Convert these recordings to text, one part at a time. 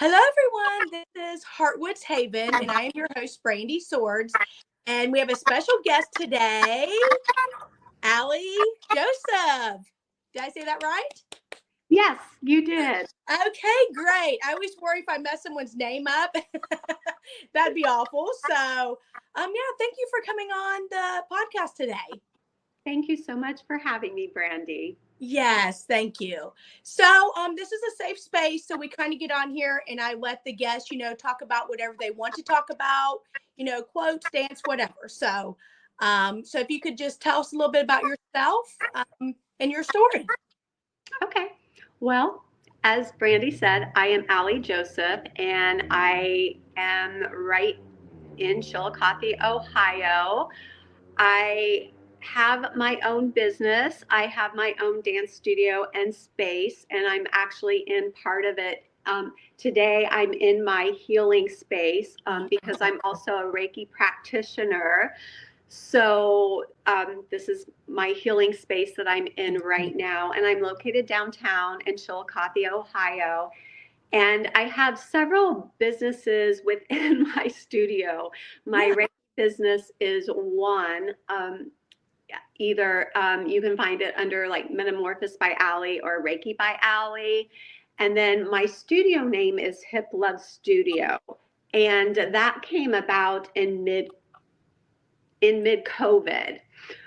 Hello, everyone. This is Heartwoods Haven, and I am your host, Brandy Swords. And we have a special guest today, Allie Joseph. Did I say that right? Yes, you did. Okay, great. I always worry if I mess someone's name up. That'd be awful. So, thank you for coming on the podcast today. Thank you so much for having me, Brandy. Yes, thank you. So, this is a safe space, so we kind of get on here and I let the guests, talk about whatever they want to talk about, quotes, dance, whatever. So if you could just tell us a little bit about yourself, and your story. Okay. Well, as Brandy said, I am Allie Joseph, and I am right in Chillicothe, Ohio. I have my own business. I have my own dance studio and space, and I'm actually in part of it. Today, I'm in my healing space because I'm also a Reiki practitioner. So this is my healing space that I'm in right now, and I'm located downtown in Chillicothe, Ohio. And I have several businesses within my studio. My Reiki business is one. Either you can find it under like Metamorphosis by Allie or Reiki by Allie. And then my studio name is Hip Love Studio. And that came about in mid-COVID.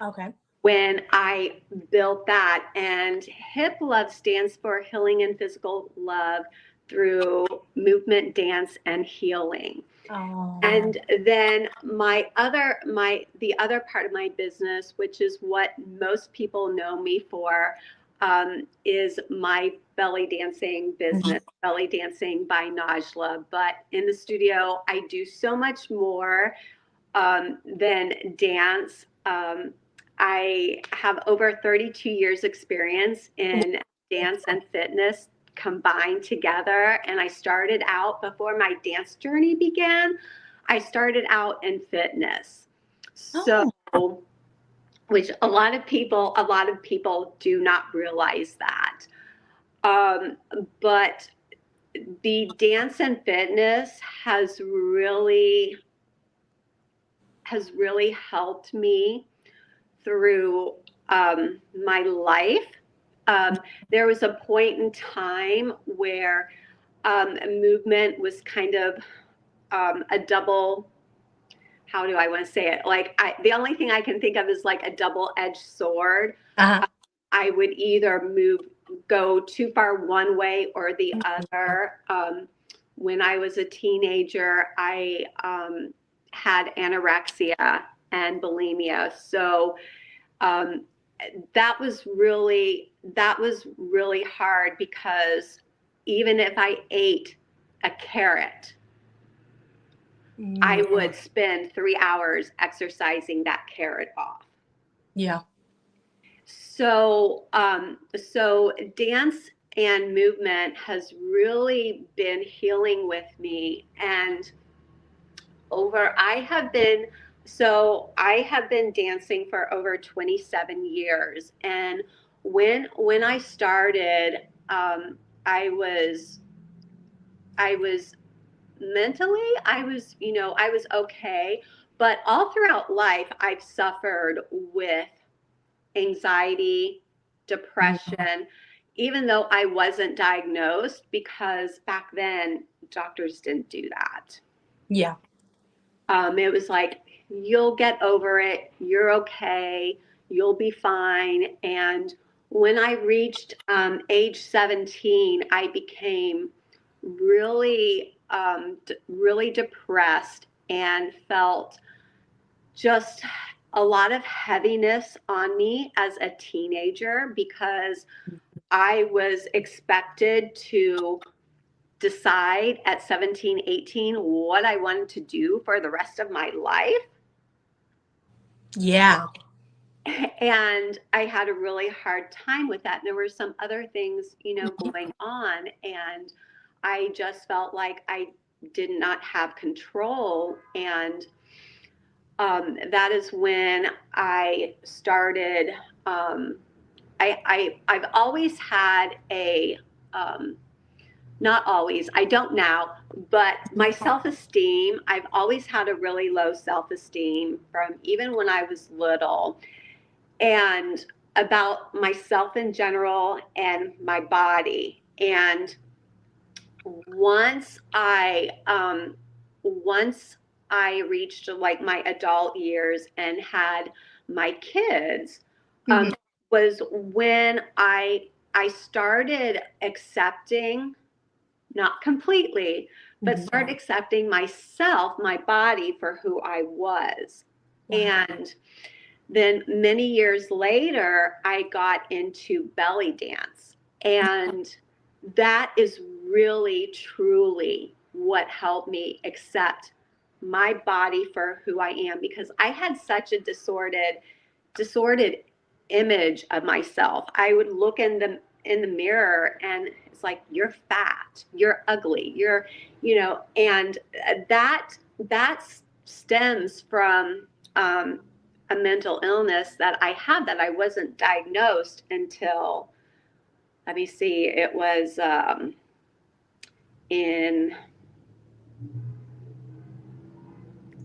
Okay. When I built that. And Hip Love stands for Healing and Physical Love through Movement, Dance, and Healing. Oh. And then the other part of my business, which is what most people know me for, is my belly dancing business, Belly Dancing by Najla. But in the studio, I do so much more than dance. I have over 32 years experience in dance and fitness combined together. And I started out, before my dance journey began, I started out in fitness. So, which a lot of people do not realize that. But the dance and fitness has really helped me through my life. There was a point in time where movement was kind of a double, how do I want to say it? Like the only thing I can think of is like a double-edged sword. I would either go too far one way or the other. When I was a teenager, I had anorexia and bulimia. So that was really hard, because even if I ate a carrot, I would spend 3 hours exercising that carrot off. Yeah. So dance and movement has really been healing with me. And I have been dancing for over 27 years. And when I started, I was mentally, I was okay. But all throughout life, I've suffered with anxiety, depression, even though I wasn't diagnosed, because back then doctors didn't do that. Yeah. It was like, you'll get over it. You're okay. You'll be fine. And when I reached age 17, I became really depressed and felt just a lot of heaviness on me as a teenager, because I was expected to decide at 17, 18 what I wanted to do for the rest of my life. Yeah. And I had a really hard time with that. And there were some other things, going on. And I just felt like I did not have control. And that is when I started. I've always had a Not always. I don't now, but my self-esteem, I've always had a really low self-esteem from even when I was little, and about myself in general and my body. And once I reached like my adult years and had my kids, Mhm. was when I started accepting, not completely, but Mhm. start accepting myself, my body, for who I was. Wow. And then many years later, I got into belly dance. And that is really, truly what helped me accept my body for who I am, because I had such a disordered image of myself. I would look in the mirror and it's like, you're fat, you're ugly, you're, and that stems from a mental illness that I had that I wasn't diagnosed until, let me see, it was in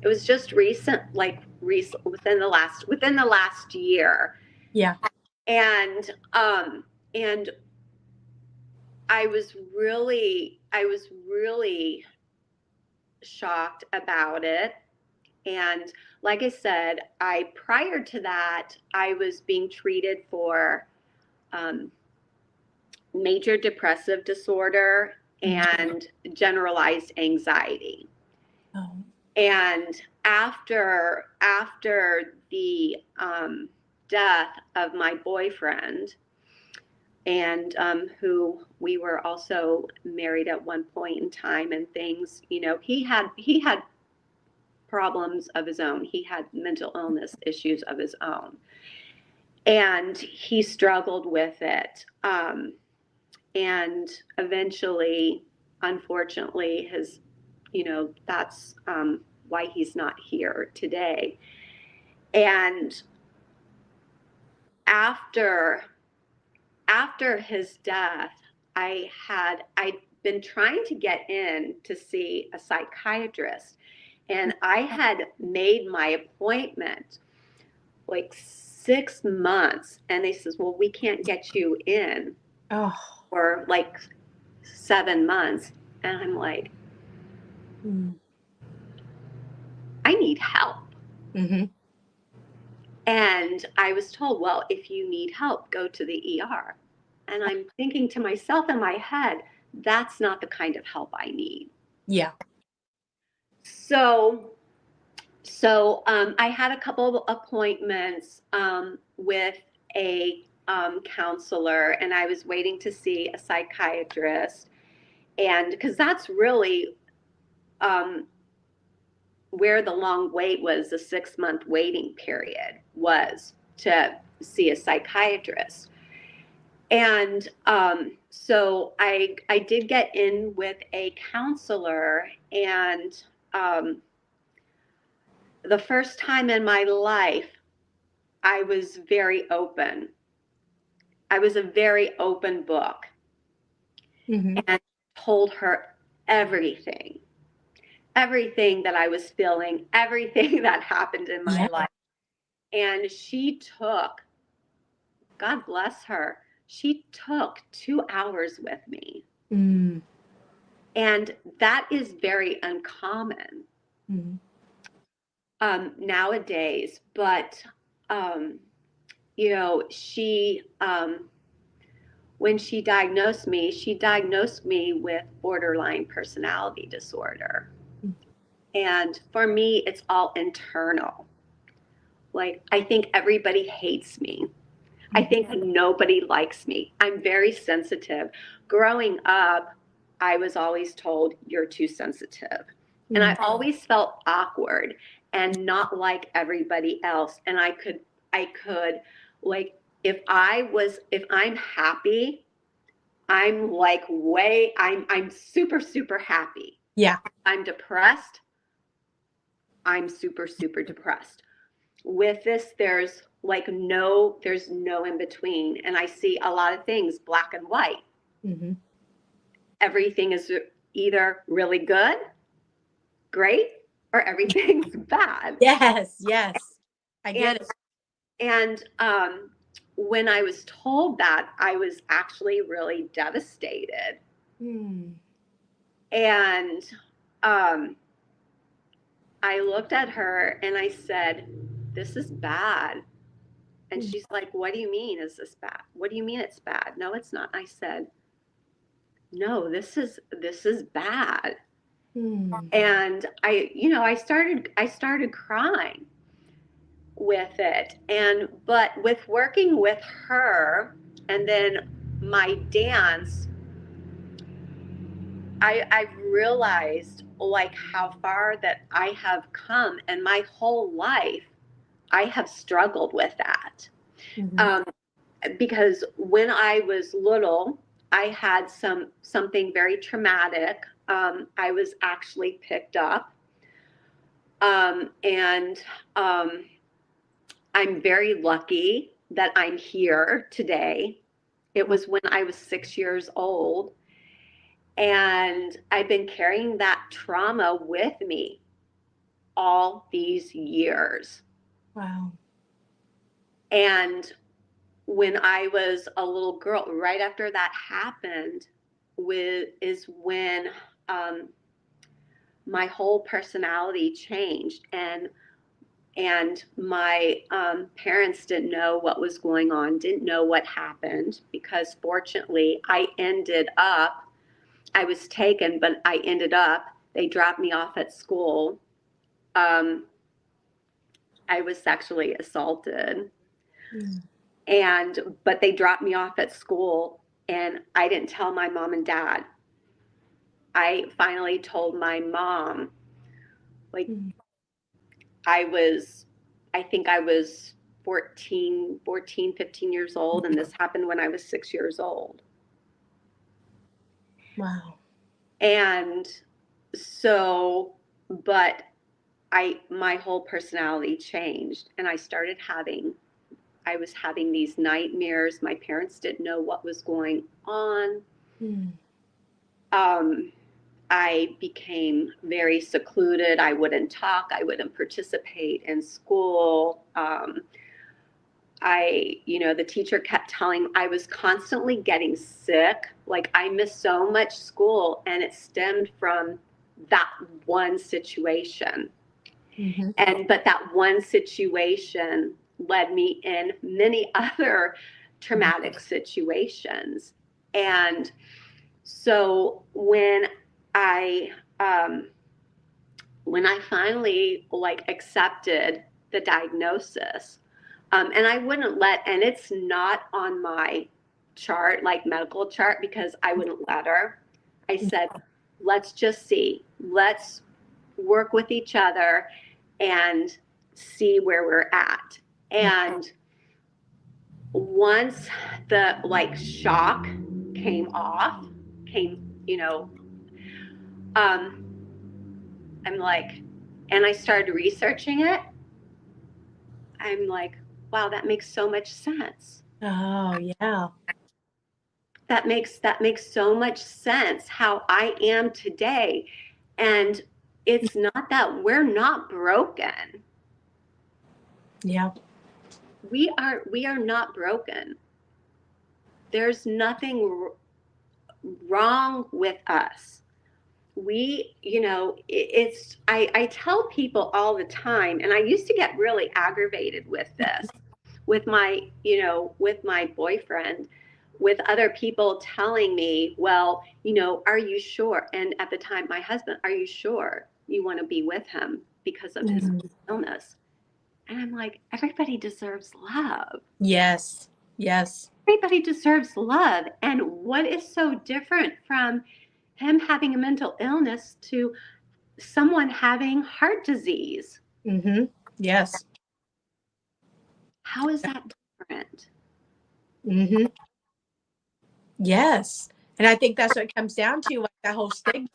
it was just recent, within the last year. Yeah. And I was really shocked about it. And like I said, prior to that, I was being treated for um, major depressive disorder and generalized anxiety. Oh. And after the death of my boyfriend, and who we were also married at one point in time, and things, he had problems of his own. He had mental illness issues of his own, and he struggled with it. And eventually, unfortunately, that's why he's not here today. And after his death, I'd been trying to get in to see a psychiatrist, and I had made my appointment like 6 months, and they says, well, we can't get you in Oh. for like 7 months. And I'm like, I need help. Mm-hmm. And I was told, well, if you need help, go to the ER. And I'm thinking to myself in my head, that's not the kind of help I need. Yeah. So I had a couple of appointments with a counselor, and I was waiting to see a psychiatrist. And because that's really where the long wait was, the 6-month waiting period was to see a psychiatrist. And so I did get in with a counselor, and the first time in my life, I was very open. I was a very open book, Mm-hmm. and told her everything, everything that I was feeling, everything that happened in my life. And she took, God bless her, she took 2 hours with me. Mm. And that is very uncommon nowadays. But, she, when she diagnosed me with borderline personality disorder. And for me, it's all internal. Like, I think everybody hates me. I think nobody likes me. I'm very sensitive. Growing up, I was always told, you're too sensitive. And I always felt awkward and not like everybody else. And I could like, if I'm happy, I'm like I'm super, super happy. Yeah. I'm depressed, I'm super, super depressed. With this, there's no in between. And I see a lot of things black and white. Mm-hmm. everything is either really good, great, or everything's bad. Yes. I get it. And when I was told that, I was actually really devastated. And I looked at her and I said, "This is bad." And she's like, "What do you mean is this bad? What do you mean it's bad?" "No, it's not." I said, "No, this is bad." And I started crying with it. But with working with her and then my dance, I realized like how far that I have come, and my whole life I have struggled with that. Because when I was little, I had something very traumatic. I was actually picked up, and I'm very lucky that I'm here today. It was when I was 6 years old, and I've been carrying that trauma with me all these years. Wow. And when I was a little girl, right after that happened, is when my whole personality changed, and my parents didn't know what was going on, didn't know what happened, because fortunately I was taken, but they dropped me off at school. I was sexually assaulted. But they dropped me off at school, and I didn't tell my mom and dad. I finally told my mom, like, I think I was 14, 15 years old, and this happened when I was 6 years old. Wow. And so, but my whole personality changed, and I was having these nightmares. My parents didn't know what was going on. I became very secluded. I wouldn't talk. I wouldn't participate in school. The teacher kept telling me I was constantly getting sick. Like, I missed so much school, and it stemmed from that one situation. But that one situation led me in many other traumatic situations. And so when I finally accepted the diagnosis, and I wouldn't and it's not on my chart, like medical chart, because I wouldn't let her. I said, let's just see, let's work with each other and see where we're at. And once the shock came, I'm like, and I started researching it. I'm like, wow, that makes so much sense. Oh, yeah. That makes so much sense how I am today. And it's not that we're not broken. Yeah. We are not broken. There's nothing wrong with us. I tell people all the time, and I used to get really aggravated with this, with my boyfriend, with other people telling me, well, are you sure? And at the time, my husband, are you sure you want to be with him because of his illness? And I'm like, everybody deserves love. Yes. Everybody deserves love. And what is so different from him having a mental illness to someone having heart disease? Yes. How is that different? Yes. And I think that's what it comes down to, like that whole stigma.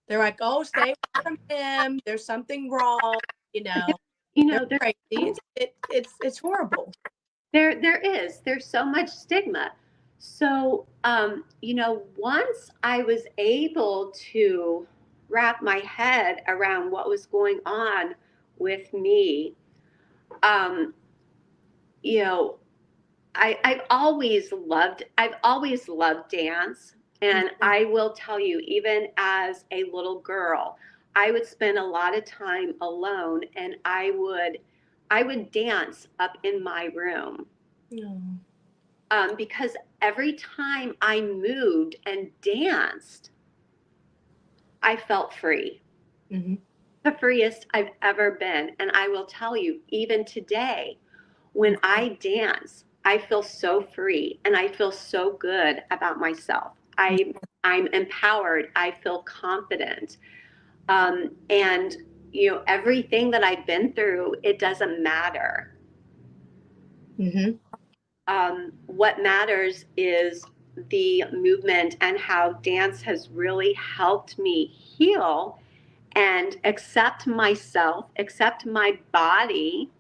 They're like, oh, stay away from him. There's something wrong. They're crazy. It's horrible. There's so much stigma. So, once I was able to wrap my head around what was going on with me, um, you know, I've always loved dance. And I will tell you, even as a little girl, I would spend a lot of time alone, and I would dance up in my room. No. Because every time I moved and danced, I felt free. Mm-hmm. The freest I've ever been. And I will tell you, even today, when I dance, I feel so free and I feel so good about myself. I'm empowered. I feel confident. And everything that I've been through, it doesn't matter. Mm-hmm. What matters is the movement and how dance has really helped me heal and accept myself, accept my body,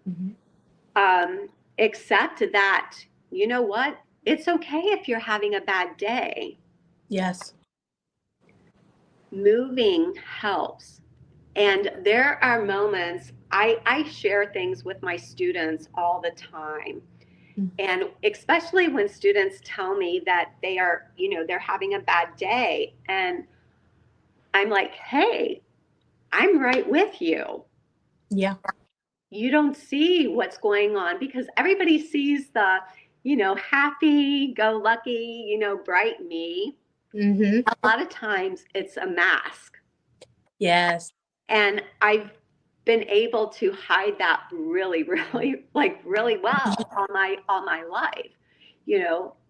Mm-hmm. accept that, you know what? It's okay if you're having a bad day. Yes. Moving helps. And there are moments, I share things with my students all the time. And especially when students tell me that they're having a bad day. And I'm like, hey, I'm right with you. Yeah. You don't see what's going on because everybody sees the, happy, go lucky, bright me. Mm-hmm. A lot of times it's a mask. Yes. And I've been able to hide that really, really, really well all my life,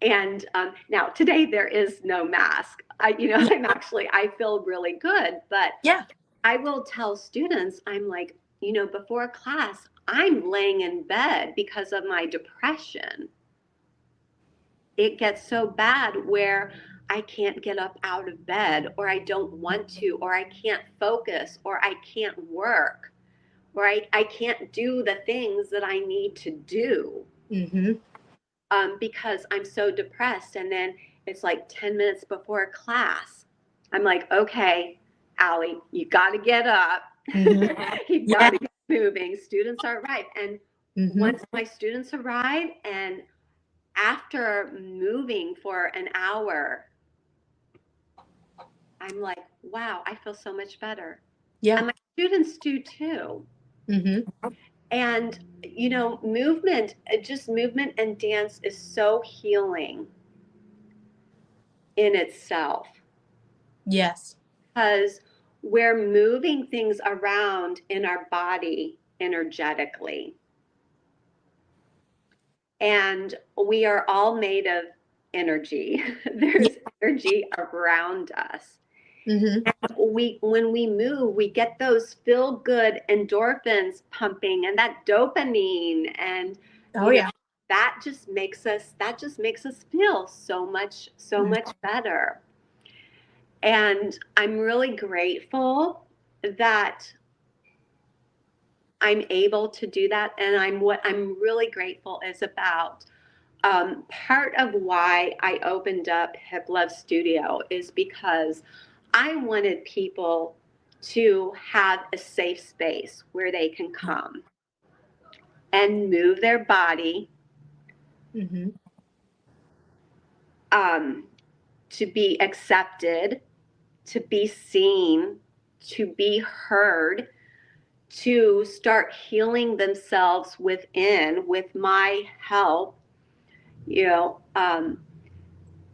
And now today there is no mask. I feel really good, but Yeah. I will tell students, I'm like, before class, I'm laying in bed because of my depression. It gets so bad where I can't get up out of bed, or I don't want to, or I can't focus, or I can't work, or I can't do the things that I need to do Mm-hmm. because I'm so depressed. And then it's like 10 minutes before class. I'm like, okay, Allie, you got to get up. Mm-hmm. You got Yeah. to get moving. Students are arrived. And Mm-hmm. once my students arrive, and after moving for an hour, I'm like, wow, I feel so much better. Yeah. And my students do too. Mm-hmm. And, movement and dance is so healing in itself Yes. because we're moving things around in our body energetically. And we are all made of energy. There's energy around us. Mm-hmm. When we move, we get those feel good endorphins pumping and that dopamine, and Oh yeah. that just makes us feel so much better. And I'm really grateful that I'm able to do that. And what I'm really grateful is about part of why I opened up Hip Love Studio is because I wanted people to have a safe space where they can come and move their body, Mm-hmm. to be accepted, to be seen, to be heard, to start healing themselves within with my help,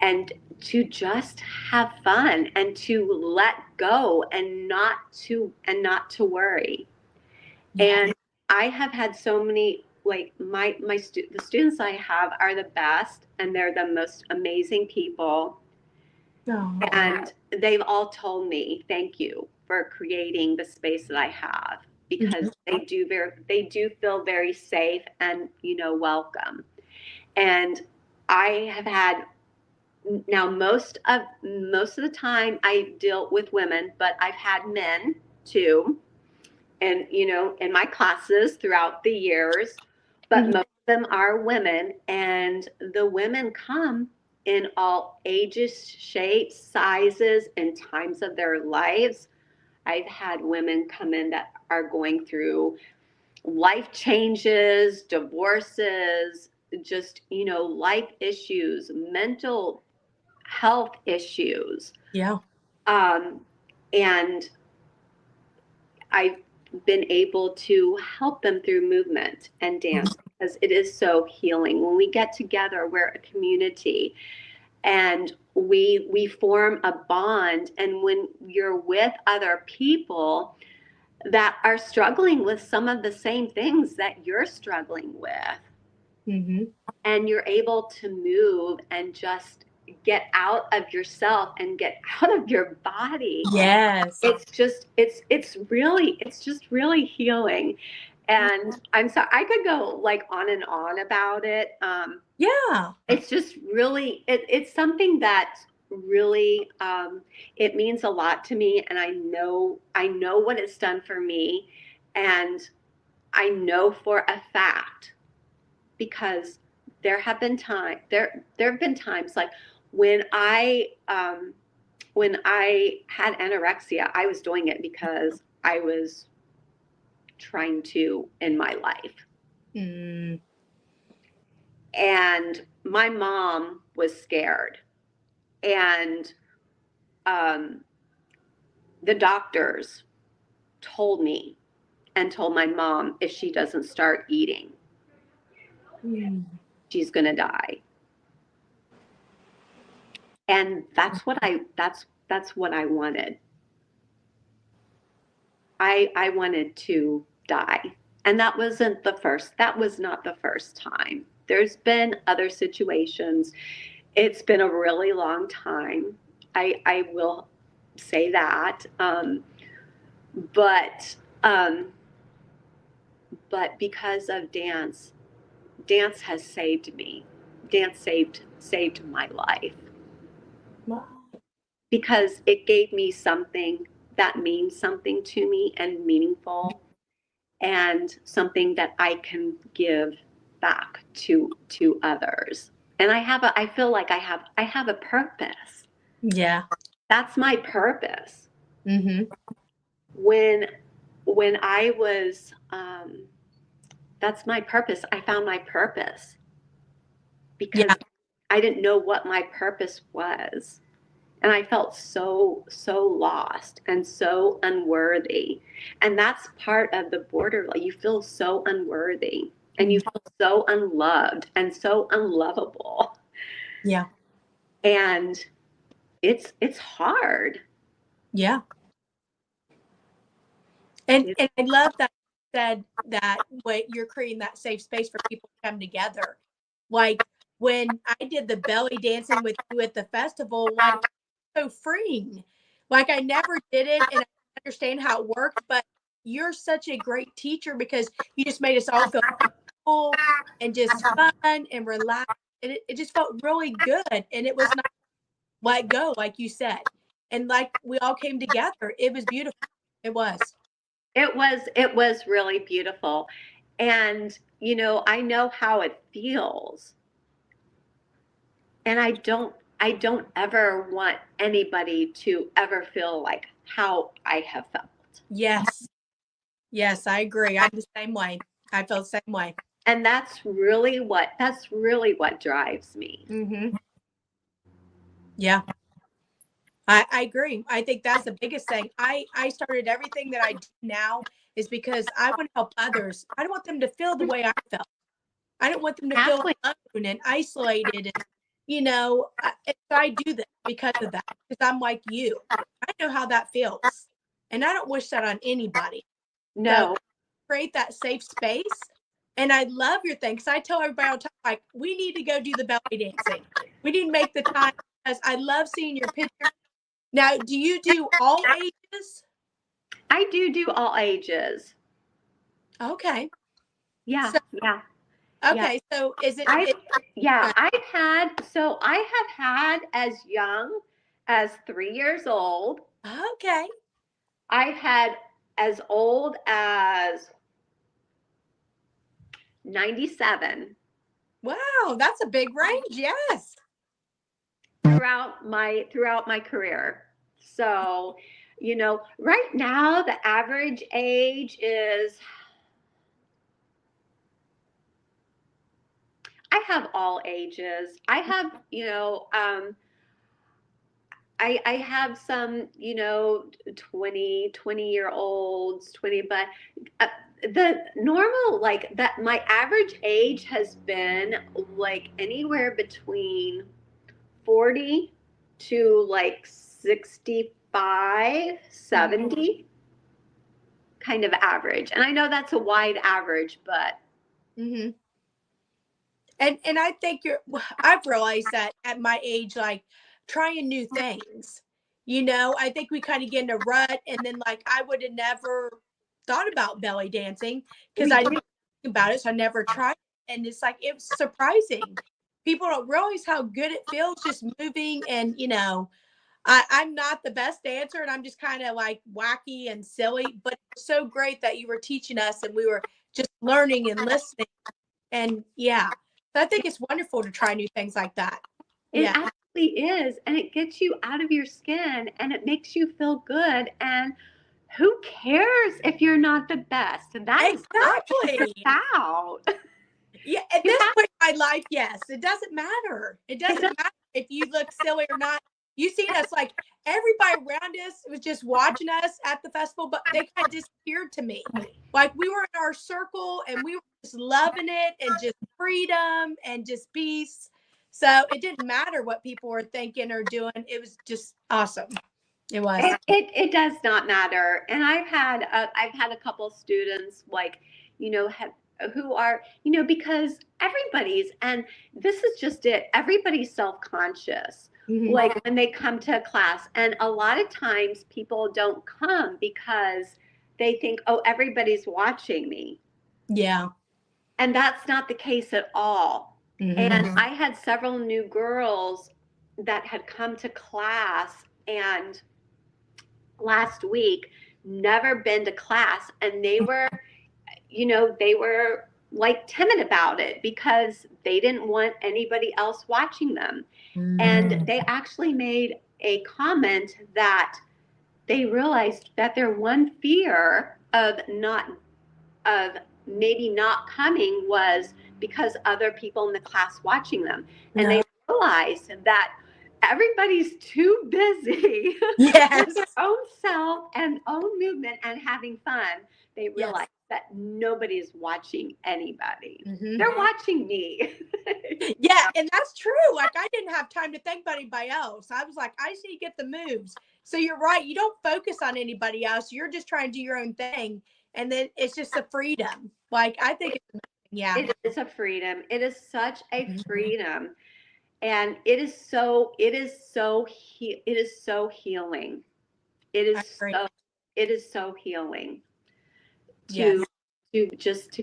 and to just have fun and to let go and not to worry. Yeah. And I have had so many, like the students I have are the best, and they're the most amazing people. Oh. And they've all told me thank you for creating the space that I have, because they do feel very safe and welcome. And I have had, now most of the time I deal with women, but I've had men too, and in my classes throughout the years, but Mm-hmm. most of them are women, and the women come in all ages, shapes, sizes, and times of their lives. I've had women come in that are going through life changes, divorces, just, life issues, mental health issues. Yeah. And I've been able to help them through movement and dance because it is so healing. When we get together, we're a community and we form a bond. And when you're with other people that are struggling with some of the same things that you're struggling with, and you're able to move and just get out of yourself and get out of your body. Yes. It's just really healing. And I'm sorry, I could go like on and on about it. Yeah. It's just really, it's something that really, it means a lot to me. And I know what it's done for me. And I know for a fact, because there have been times like when I had anorexia, I was doing it because I was trying to end my life. And my mom was scared. And the doctors told me and told my mom, if she doesn't start eating, she's going to die. And that's what I wanted. I wanted to die. And that was not the first time. There's been other situations. It's been a really long time. I will say that. But because of dance has saved me. Dance saved my life. Wow. Because it gave me something that means something to me and meaningful, and something that I can give back to others. And I feel like I have a purpose. Yeah. That's my purpose. When I was, that's my purpose. I found my purpose because I didn't know what my purpose was. And I felt so lost and so unworthy. And that's part of the borderline. You feel so unworthy and you feel so unloved and so unlovable. Yeah. And it's hard. Yeah. And I love that you said that you're creating that safe space for people to come together. Like when I did the belly dancing with you at the festival, like so freeing. Like I never did it and I understand how it worked, but you're such a great teacher because you just made us all feel cool and just fun and relaxed. And it just felt really good. And it was not let go, like you said. And like we all came together. It was beautiful. It was. It was really beautiful. And, I know how it feels. And I don't ever want anybody to ever feel like how I have felt. Yes. Yes, I agree. I'm the same way. I feel the same way. And that's really what drives me. Yeah. I agree. I think that's the biggest thing. I started everything that I do now is because I want to help others. I don't want them to feel the way I felt. I don't want them to feel alone and isolated. And, I do that because of that. Because I'm like you. I know how that feels. And I don't wish that on anybody. No. So create that safe space. And I love your thing. Because I tell everybody all the time, like, we need to go do the belly dancing. We need to make the time because I love seeing your pictures. Now, do you do all ages? I do all ages. Okay. Yeah. Yeah. Okay. Yeah. So is it? I have had as young as 3 years old. Okay. I've had as old as 97. Wow, that's a big range. Yes. throughout my career. So, right now the average age is, I have all ages. I have, I have some, 20-year olds, 20, but the normal, like that, my average age has been like anywhere between 40 to like 65, 70 kind of average. And I know that's a wide average, but. Mm-hmm. And I think I've realized that at my age, like trying new things, I think we kind of get in a rut, and then like I would have never thought about belly dancing because I didn't think about it. So I never tried it. And it's like, it's surprising. People don't realize how good it feels just moving. And, I'm not the best dancer, and I'm just kind of like wacky and silly, but it's so great that you were teaching us and we were just learning and listening. And yeah. So I think it's wonderful to try new things like that. It absolutely is. And it gets you out of your skin and it makes you feel good. And who cares if you're not the best? And that is not what it's about. Yeah, at this point in my life, yes, it doesn't matter. It doesn't matter if you look silly or not. You seen us, like everybody around us was just watching us at the festival, but they kind of disappeared to me. Like we were in our circle and we were just loving it and just freedom and just peace. So it didn't matter what people were thinking or doing. It was just awesome. It was. It does not matter. And I've had a couple students like, who are, because everybody's, and this is just it, everybody's self-conscious. Mm-hmm. Like when they come to a class, and a lot of times people don't come because they think, oh, everybody's watching me. Yeah. And that's not the case at all. Mm-hmm. And I had several new girls that had come to class and last week, never been to class, and they were, they were like timid about it because they didn't want anybody else watching them. Mm. And they actually made a comment that they realized that their one fear of maybe not coming was because other people in the class watching them. And they realized that everybody's too busy with their own self and own movement and having fun. They realize that nobody's watching anybody. Mm-hmm. They're watching me. Yeah, and that's true. Like I didn't have time to think about anybody else. I was like, I just need to get the moves. So you're right. You don't focus on anybody else. You're just trying to do your own thing. And then it's just a freedom. Like I think it's amazing. It is a freedom. It is such a freedom. And it is so healing. It is so healing to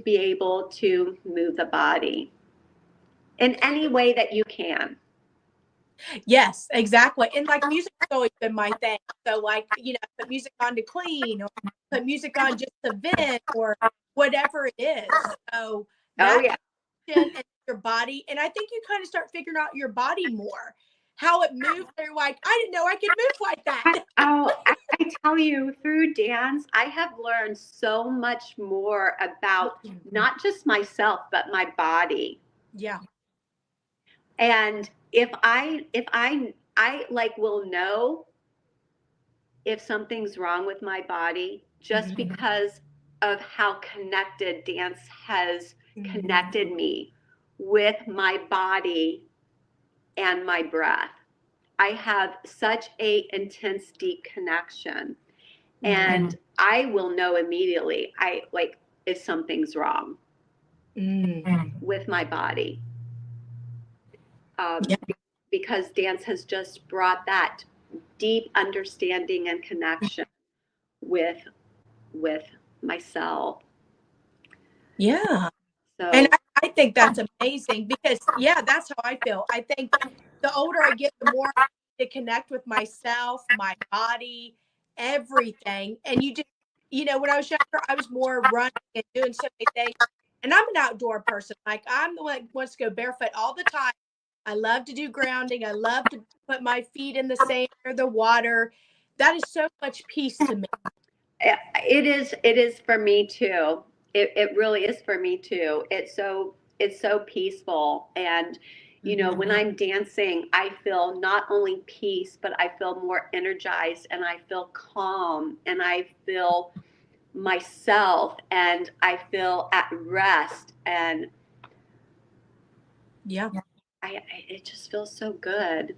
be able to move the body in any way that you can. Yes, exactly. And like music's always been my thing. So like, put music on to clean or put music on just to vent or whatever it is. So and your body. And I think you kind of start figuring out your body more, how it moves. They're like, I didn't know I could move like that. I tell you, through dance, I have learned so much more about not just myself, but my body. Yeah. And if I like will know if something's wrong with my body just because of how connected dance has connected me with my body and my breath. I have such a intense, deep connection, and I will know immediately. If something's wrong with my body, because dance has just brought that deep understanding and connection with myself. Yeah. So, and I think that's amazing because, that's how I feel. I think the older I get, the more I need to connect with myself, my body, everything. And you just, when I was younger, I was more running and doing so many things. And I'm an outdoor person. Like I'm the one that wants to go barefoot all the time. I love to do grounding. I love to put my feet in the sand or the water. That is so much peace to me. It is for me too. It really is for me too. It's so peaceful. And you know, when I'm dancing, I feel not only peace, but I feel more energized and I feel calm and I feel myself and I feel at rest, and Yeah. it just feels so good.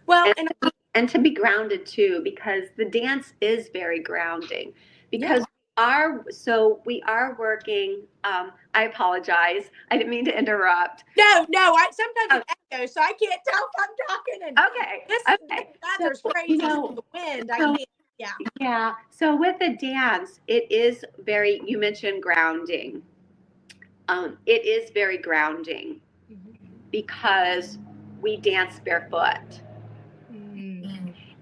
Well, and And to be grounded too, because the dance is very grounding. Because we are working. I apologize. I didn't mean to interrupt. no, sometimes it echoes, so I can't tell if I'm talking. And Okay. this weather's crazy. The wind, I can't. Yeah. Yeah. So with the dance, it is very. You mentioned grounding. It is very grounding because we dance barefoot.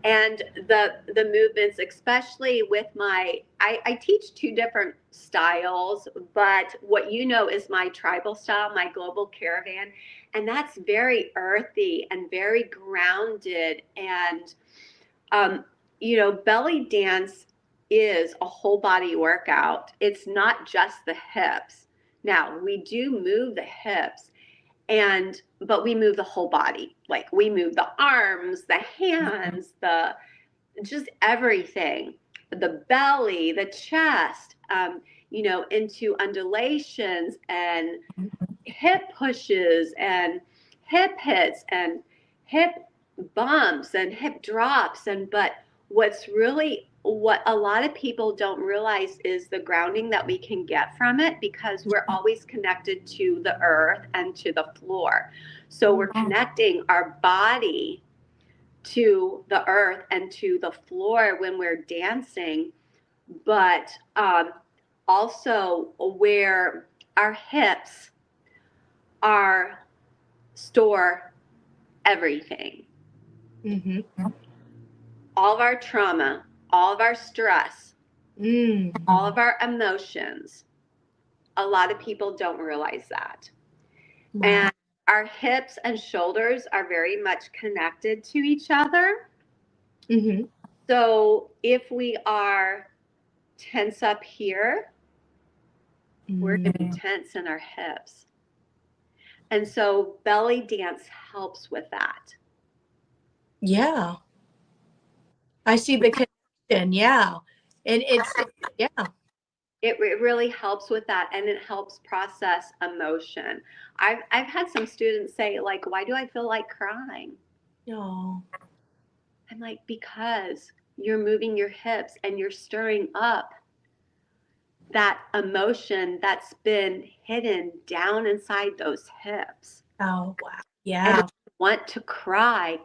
And the movements, especially with I teach two different styles, but what you know is my tribal style, my global caravan, and that's very earthy and very grounded. And you know, belly dance is a whole body workout. It's not just the hips. Now we do move the hips, but we move the whole body. Like we move the arms, the hands, just everything, the belly, the chest, you know, into undulations and hip pushes and hip hits and hip bumps and hip drops. But what a lot of people don't realize is the grounding that we can get from it, because we're always connected to the earth and to the floor. So we're connecting our body to the earth and to the floor when we're dancing, but also where our hips store everything. All of our trauma, all of our stress, all of our emotions. A lot of people don't realize that. Wow. And our hips and shoulders are very much connected to each other. So if we are tense up here, we're going to be tense in our hips. And so belly dance helps with that. Yeah. I see the connection. Yeah. And it really helps with that, and it helps process emotion. I've had some students say, like, why do I feel like crying? No. I'm like, because you're moving your hips and you're stirring up that emotion that's been hidden down inside those hips. Oh, wow. Yeah. And you want to cry.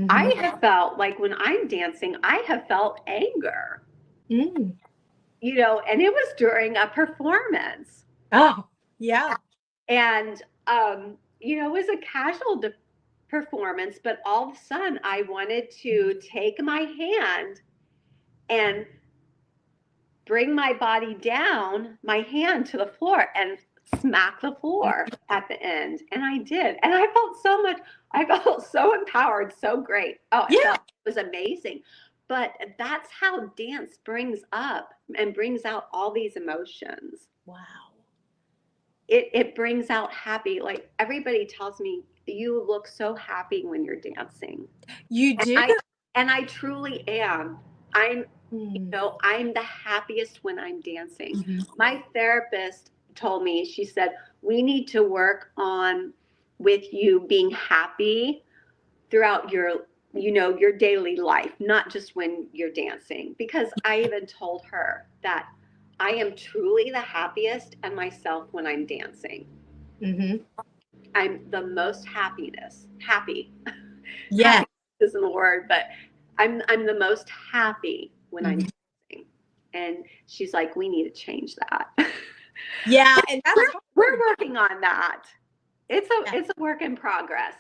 I have felt like when I'm dancing, I have felt anger. You know, and it was during a performance. Oh, yeah. And, you know, it was a casual performance, but all of a sudden I wanted to take my hand and bring my body down, my hand to the floor, and smack the floor at the end. And I did. And I felt so empowered, so great. Oh, it was amazing. But that's how dance brings up and brings out all these emotions. Wow. It brings out happy. Like everybody tells me, you look so happy when you're dancing. You do? And I truly am. You know, I'm the happiest when I'm dancing. My therapist told me, she said, we need to work on with you being happy throughout your, you know, your daily life, not just when you're dancing. Because I even told her that I am truly the happiest and myself when I'm dancing. I'm the most happy. Yeah. Happy isn't a word, but I'm the most happy when I'm dancing. And she's like, we need to change that. Yeah, and we're working on that. It's a work in progress.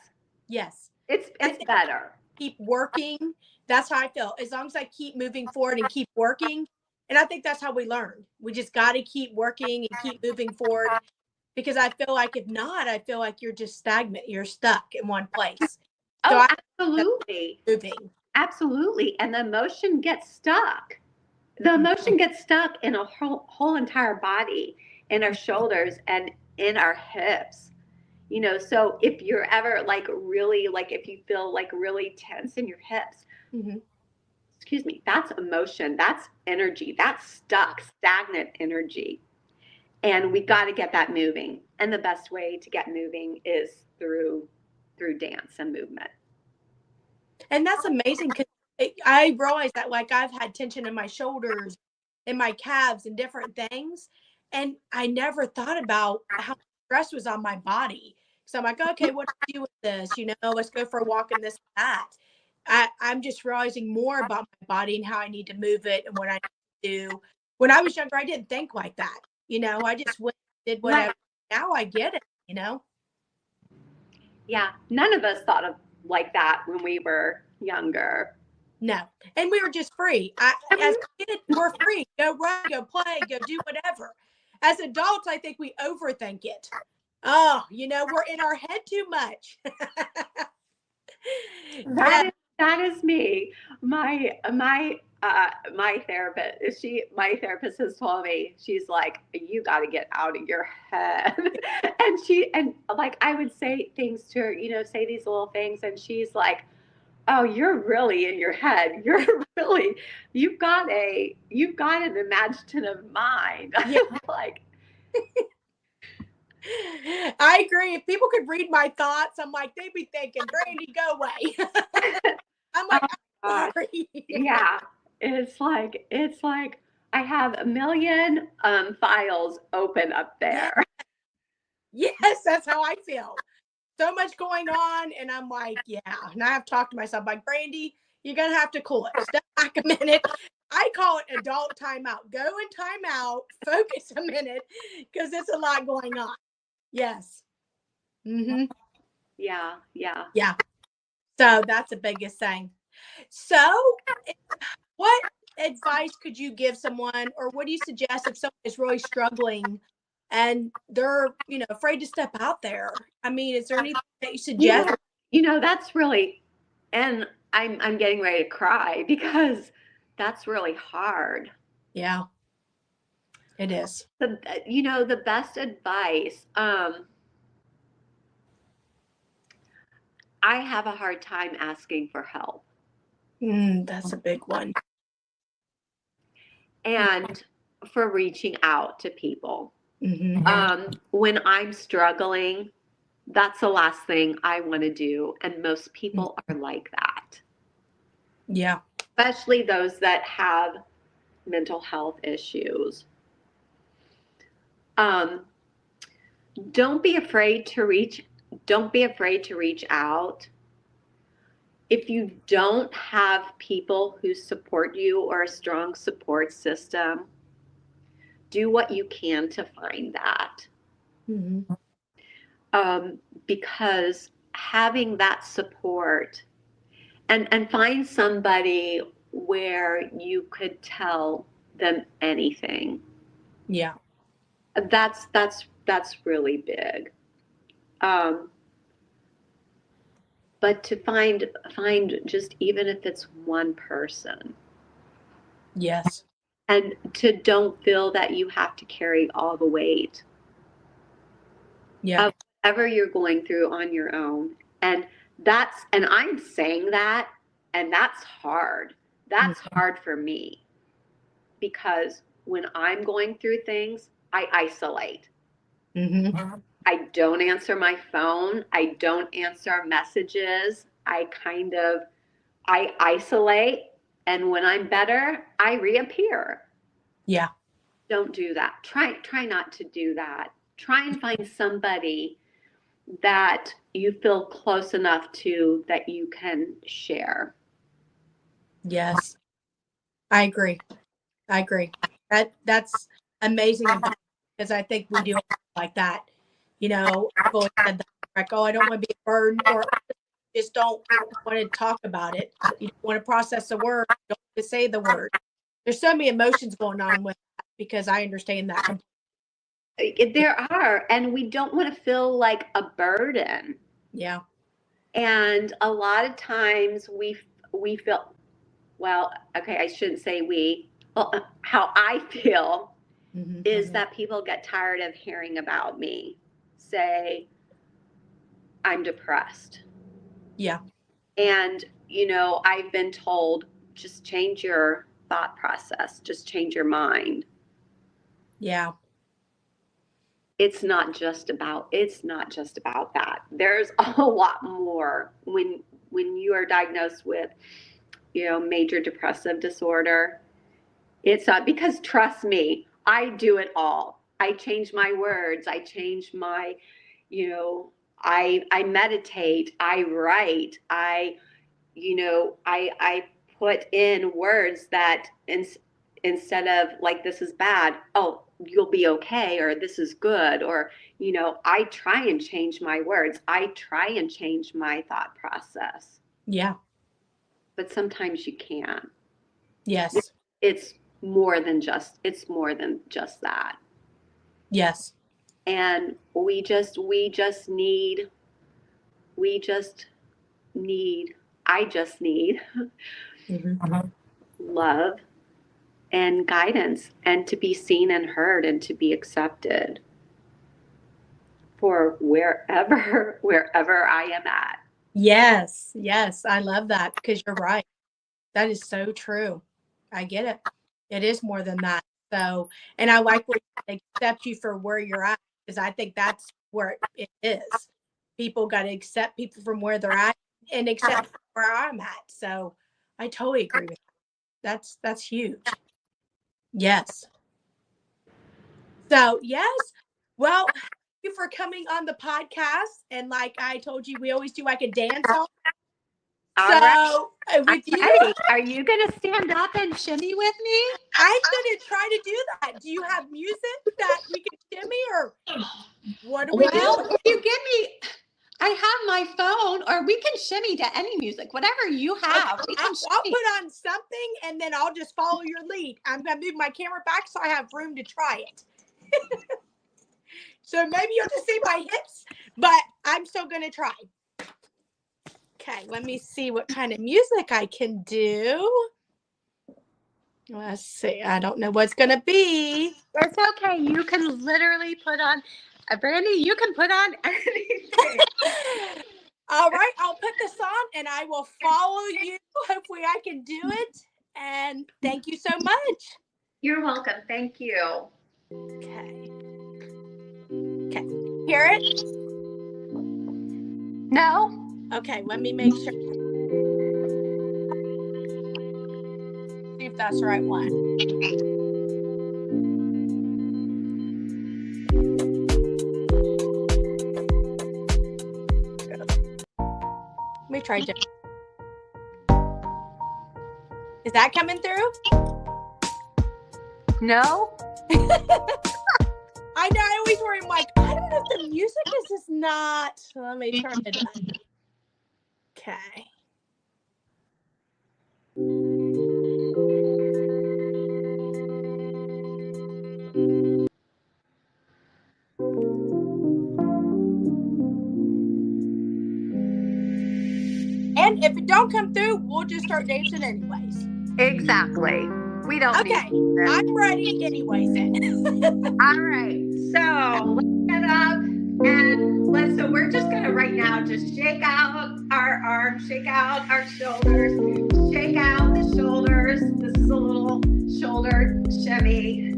Yes. It's better. Keep working. That's how I feel. As long as I keep moving forward and keep working. And I think that's how we learn. We just got to keep working and keep moving forward. because I feel like if not, I feel like you're just stagnant. You're stuck in one place. So Oh, absolutely. Moving. Absolutely. And the emotion gets stuck. The emotion gets stuck in a whole entire body, in our shoulders and in our hips. You know, so if you're ever like really, like if you feel like really tense in your hips, excuse me, that's emotion, that's energy, that's stuck, stagnant energy. And we got to get that moving. And the best way to get moving is through dance and movement. And that's amazing, because I realized that, like, I've had tension in my shoulders, in my calves, and different things. And I never thought about how stress was on my body. So I'm like, okay, what do I do with this? You know, let's go for a walk and this and that. I'm just realizing more about my body and how I need to move it and what I need to do. When I was younger, I didn't think like that. You know, I just went and did whatever. Right. Now I get it, you know? Yeah. None of us thought of like that when we were younger. No. And we were just free. As kids, we're free. Go run, go play, go do whatever. As adults, I think we overthink it. Oh, you know, we're in our head too much. That is me. My therapist, my therapist has told me, she's like, you got to get out of your head. and like, I would say things to her, you know, say these little things. And she's like, oh, you're really in your head. You've got an imaginative mind. Yeah. Like, I agree. If people could read my thoughts, I'm like, they'd be thinking, Brandy, go away. I'm like, I'm sorry. Yeah. It's like I have a million files open up there. Yes, that's how I feel. So much going on, and I'm like, yeah. And I have talked to myself, like, Brandy, you're gonna have to cool it. Step back a minute. I call it adult timeout. Go in timeout, focus a minute, because there's a lot going on. Yes. Mm-hmm. Yeah. So that's the biggest thing. So what advice could you give someone, or what do you suggest if someone is really struggling and they're, you know, afraid to step out there? I mean, is there anything that you suggest? You know, that's really, and I'm getting ready to cry because that's really hard. Yeah, it is. You know, the best advice, I have a hard time asking for help. That's a big one. And for reaching out to people. When I'm struggling, that's the last thing I want to do. And most people are like that. Yeah. Especially those that have mental health issues. Don't be afraid to reach out. If you don't have people who support you or a strong support system, do what you can to find that. Because having that support and find somebody where you could tell them anything. Yeah. That's really big. But to find just, even if it's one person. Yes. And to don't feel that you have to carry all the weight. Yeah. Of whatever you're going through on your own. And I'm saying that, and that's hard. That's hard for me, because when I'm going through things, I isolate. I don't answer my phone. I don't answer messages. I isolate. And when I'm better, I reappear. Yeah. Don't do that. Try not to do that. Try and find somebody that you feel close enough to that you can share. Yes. I agree. That's amazing advice, because I think we do like that. You know, I've always said that, like, oh, I don't want to be a burden, or just don't want to talk about it. You don't want to process the word, you don't want to say the word. There's so many emotions going on with that, because I understand that. There are, and we don't want to feel like a burden. Yeah. And a lot of times we feel, well, okay, I shouldn't say we. Well, how I feel is that people get tired of hearing about me say, I'm depressed. Yeah. And, I've been told, just change your thought process, just change your mind. Yeah. It's not just about that. There's a lot more when you are diagnosed with, major depressive disorder. It's not, because trust me, I do it all. I change my words. I change my, I meditate, I write, I put in words that instead of like, this is bad, oh, you'll be okay, or this is good, or, I try and change my words. I try and change my thought process. Yeah. But sometimes you can't. Yes. It's more than just that. Yes. And we just need love and guidance, and to be seen and heard, and to be accepted for wherever I am at. Yes. Yes. I love that, because you're right. That is so true. I get it. It is more than that. So, and I like where you accept you for where you're at, because I think that's where it is. People got to accept people from where they're at and accept where I'm at. So I totally agree with that. That's huge. Yes. So, yes. Well, thank you for coming on the podcast. And like I told you, we always do like a dance off. So, with you, are you going to stand up and shimmy with me? I'm going to try to do that. Do you have music that we can shimmy, or what do we do? If you give me, I have my phone, or we can shimmy to any music, whatever you have. Okay, I'll put on something, and then I'll just follow your lead. I'm going to move my camera back so I have room to try it. So maybe you'll just see my hips, but I'm still going to try. Okay, let me see what kind of music I can do. Let's see. I don't know what's going to be. It's okay. You can literally put on, Brandy, you can put on anything. All right, I'll put this on, and I will follow you. Hopefully I can do it. And thank you so much. You're welcome. Thank you. Okay. Okay. Hear it? No. Okay, let me make sure. See if that's the right one. Let me try different. Is that coming through? No. I know, I always worry. I'm like, I don't know if the music is just not. Let me turn it on. Okay. And if it don't come through, we'll just start dancing anyways. Exactly. We don't. Okay. I'm ready anyways then. All right. So let's get up and so we're just going to right now just shake out our arms, shake out our shoulders, shake out the shoulders. This is a little shoulder shimmy.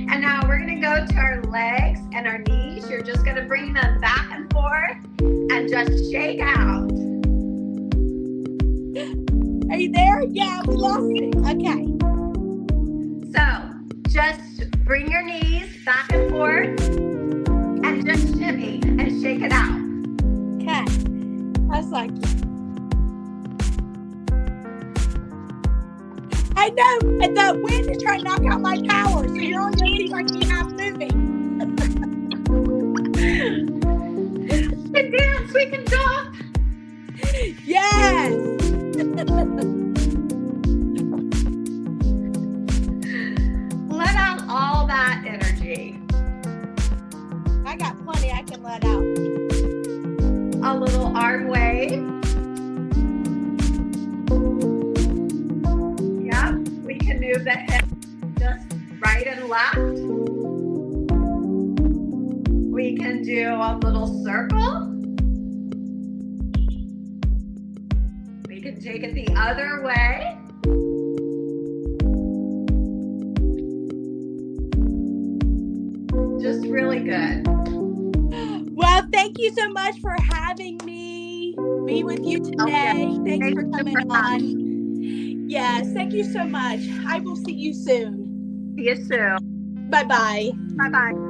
And now we're going to go to our legs and our knees. You're just going to bring them back and forth and just shake out. Are you there? Yeah, we lost it. Okay. So just bring your knees back and forth and just shimmy and shake it out. Okay. That's like it. I know. And the wind is trying to knock out my power, so you're only going to see like me half moving. We can dance. We can jump. Yes. Let out all that energy. do the hips just right and left. We can do a little circle. We can take it the other way. Just really good. Well, thank you so much for having me be with you today. Thanks for coming on. Yes, thank you so much. I will see you soon. See you soon. Bye-bye. Bye-bye.